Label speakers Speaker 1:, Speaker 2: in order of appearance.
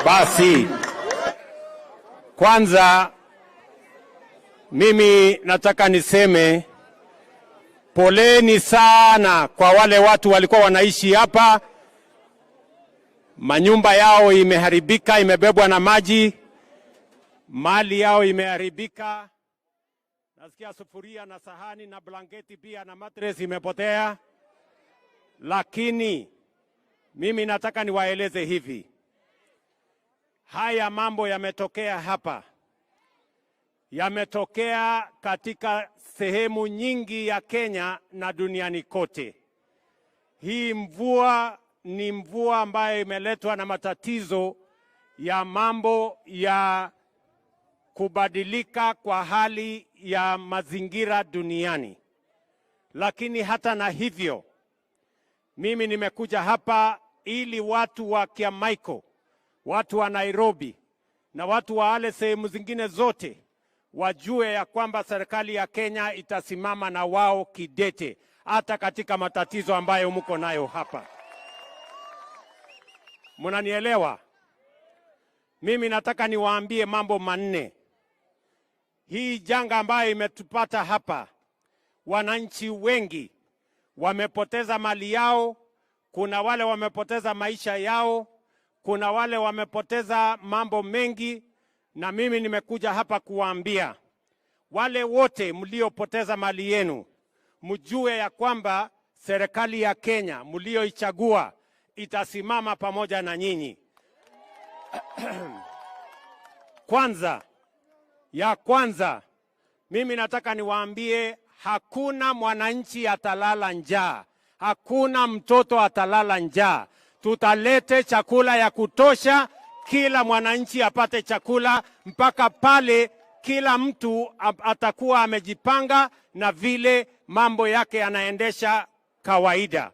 Speaker 1: Basi kwanza mimi nataka niseme poleni sana kwa wale watu walikuwa wanaishi hapa. Manyumba yao imeharibika, imebebwa na maji, mali yao imeharibika. Nasikia sufuria na sahani na blanketi pia na mattress imepotea. Lakini mimi nataka niwaeleze hivi. Haya mambo yametokea hapa. Yametokea katika sehemu nyingi ya Kenya na duniani kote. Hii mvua ni mvua ambayo imeletwa na matatizo ya mambo ya kubadilika kwa hali ya mazingira duniani. Lakini hata na hivyo, mimi nimekuja hapa ili watu wa Kiamaiko, watu wa Nairobi na watu wa wale sehemu zingine zote wajue ya kwamba serikali ya Kenya itasimama na wao kidete hata katika matatizo ambayo mko nayo hapa. Mnanielewa? Mimi nataka niwaambie mambo manne. Hii janga ambayo imetupata hapa, wananchi wengi wamepoteza mali yao, kuna wale wamepoteza maisha yao, kuna wale wamepoteza mambo mengi, na mimi nimekuja hapa kuwaambia wale wote mliopoteza mali yenu, mjue ya kwamba serikali ya Kenya mlioichagua itasimama pamoja na nyinyi. Kwanza, mimi nataka niwaambie hakuna mwananchi atalala njaa. Hakuna mtoto atalala njaa. Tutalete chakula ya kutosha, kila mwananchi apate chakula mpaka pale kila mtu atakuwa amejipanga na vile mambo yake yanaendesha kawaida.